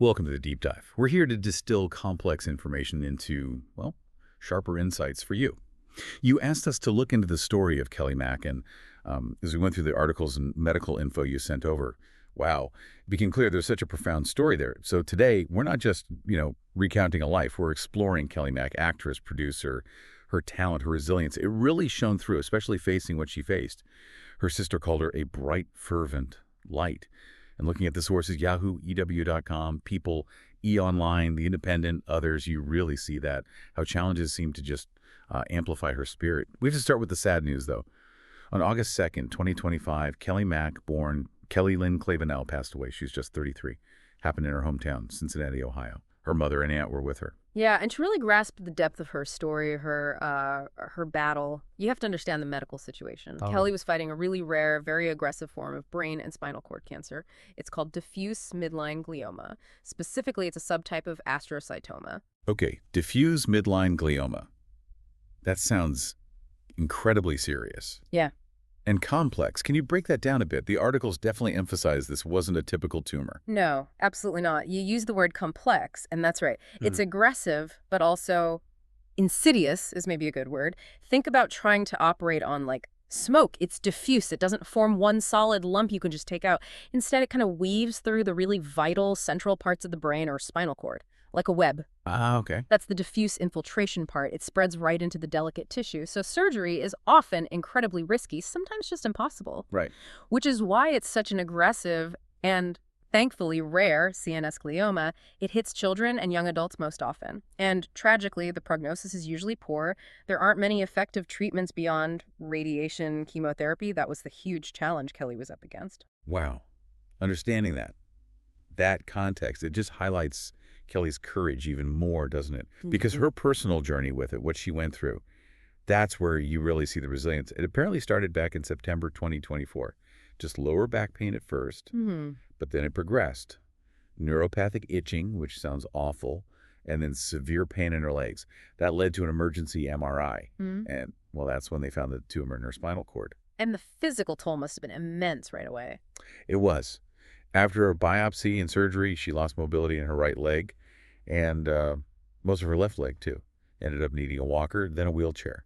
Welcome to the Deep Dive. We're here to distill complex information into, well, sharper insights for you. You asked us to look into the story of Kelley Mack, and as we went through the articles and medical info you sent over, wow, it became clear there's such a profound story there. So today, we're not just, recounting a life. We're exploring Kelley Mack, actress, producer, her talent, her resilience. It really shone through, especially facing what she faced. Her sister called her a bright, fervent light. And looking at the sources, Yahoo, EW.com, People, E! Online, The Independent, others, you really see that, how challenges seem to just amplify her spirit. We have to start with the sad news, though. On August 2nd, 2025, Kelley Mack, born Kelly Lynn Clavenell, passed away. She was just 33. Happened in her hometown, Cincinnati, Ohio. Her mother and aunt were with her. Yeah, and to really grasp the depth of her story, her battle, you have to understand the medical situation. Oh. Kelley was fighting a really rare, very aggressive form of brain and spinal cord cancer. It's called diffuse midline glioma. Specifically, it's a subtype of astrocytoma. Okay, diffuse midline glioma. That sounds incredibly serious. Yeah. And complex. Can you break that down a bit? The articles definitely emphasize this wasn't a typical tumor. No, absolutely not. You use the word complex, and that's right. It's aggressive, but also insidious is maybe a good word. Think about trying to operate on, like, smoke. It's diffuse. It doesn't form one solid lump you can just take out. Instead, it kind of weaves through the really vital central parts of the brain or spinal cord, like a web. Ah, okay. That's the diffuse infiltration part. It spreads right into the delicate tissue. So surgery is often incredibly risky, sometimes just impossible. Right. Which is why it's such an aggressive and thankfully rare CNS glioma. It hits children and young adults most often. And tragically, the prognosis is usually poor. There aren't many effective treatments beyond radiation, chemotherapy. That was the huge challenge Kelley was up against. Wow. Understanding that context, it just highlights Kelley's courage even more, doesn't it? Because her personal journey with it, what she went through, that's where you really see the resilience. It apparently started back in September 2024. Just lower back pain at first, but then it progressed. Neuropathic itching, which sounds awful, and then severe pain in her legs. That led to an emergency MRI. And, well, that's when they found the tumor in her spinal cord. And the physical toll must have been immense right away. It was. After a biopsy and surgery, she lost mobility in her right leg and most of her left leg, too. Ended up needing a walker, then a wheelchair.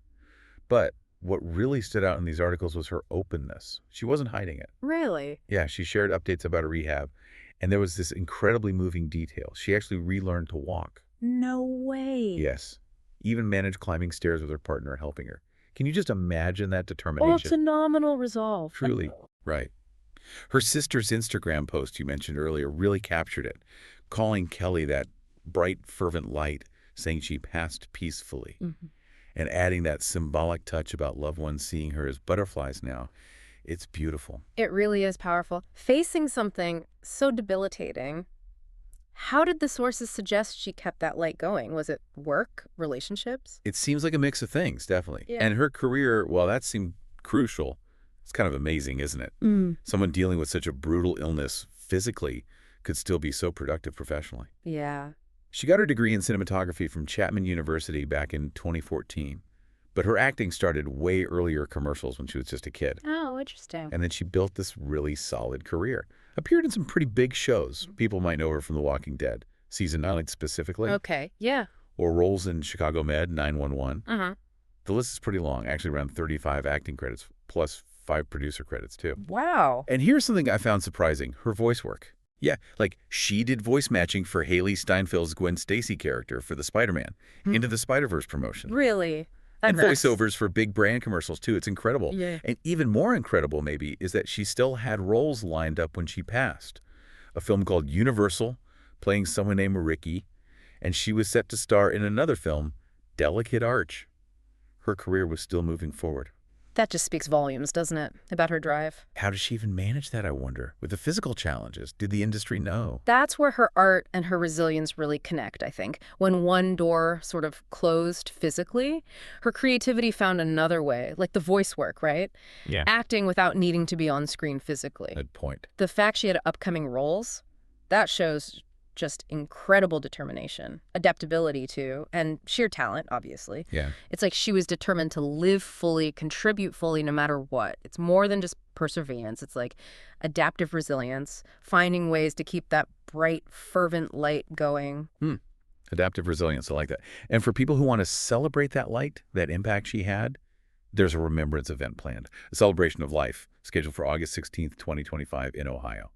But what really stood out in these articles was her openness. She wasn't hiding it. Really? Yeah, she shared updates about her rehab, and there was this incredibly moving detail. She actually relearned to walk. No way. Yes. Even managed climbing stairs with her partner helping her. Can you just imagine that determination? Oh, phenomenal resolve. Truly. Right. Her sister's Instagram post you mentioned earlier really captured it, calling Kelley that bright, fervent light, saying she passed peacefully, and adding that symbolic touch about loved ones seeing her as butterflies now. It's beautiful. It really is powerful. Facing something so debilitating, how did the sources suggest she kept that light going? Was it work, relationships? It seems like a mix of things, definitely. Yeah. And her career, well, that seemed crucial. It's kind of amazing, isn't it? Someone dealing with such a brutal illness physically could still be so productive professionally. Yeah. She got her degree in cinematography from Chapman University back in 2014. But her acting started way earlier commercials when she was just a kid. Oh, interesting. And then she built this really solid career. Appeared in some pretty big shows. People might know her from The Walking Dead, season 9 specifically. Okay, yeah. Or roles in Chicago Med, 911. The list is pretty long, actually around 35 acting credits, plus 5 producer credits too. Wow. And here's something I found surprising, her voice work. Yeah, like she did voice matching for Haley Steinfeld's Gwen Stacy character for the Spider-Man, Into the Spider-Verse promotion. Really? And voiceovers for big brand commercials too. It's incredible. Yeah. And even more incredible maybe is that she still had roles lined up when she passed. A film called Universal, playing someone named Ricky, and she was set to star in another film, Delicate Arch. Her career was still moving forward. That just speaks volumes, doesn't it, about her drive? How does she even manage that, I wonder? With the physical challenges, did the industry know? That's where her art and her resilience really connect, I think. When one door sort of closed physically, her creativity found another way, like the voice work, right? Yeah. Acting without needing to be on screen physically. Good point. The fact she had upcoming roles, that shows just incredible determination, adaptability too, and sheer talent, obviously. Yeah. It's like she was determined to live fully, contribute fully, no matter what. It's more than just perseverance. It's like adaptive resilience, finding ways to keep that bright, fervent light going. Adaptive resilience, I like that. And for people who want to celebrate that light, that impact she had, there's a remembrance event planned, a celebration of life, scheduled for August 16th, 2025 in Ohio.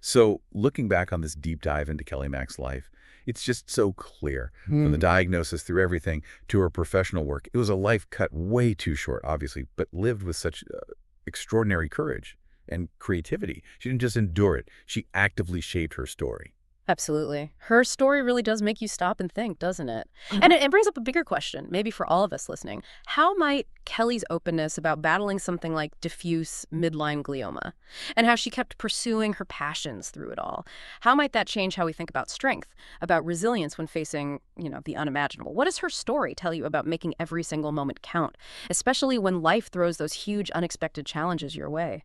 So looking back on this deep dive into Kelley Mack's life, it's just so clear. From the diagnosis through everything to her professional work, it was a life cut way too short, obviously, but lived with such extraordinary courage and creativity. She didn't just endure it. She actively shaped her story. Absolutely. Her story really does make you stop and think, doesn't it? And it brings up a bigger question, maybe for all of us listening. How might Kelley's openness about battling something like diffuse midline glioma, and how she kept pursuing her passions through it all, how might that change how we think about strength, about resilience when facing, the unimaginable? What does her story tell you about making every single moment count, especially when life throws those huge unexpected challenges your way?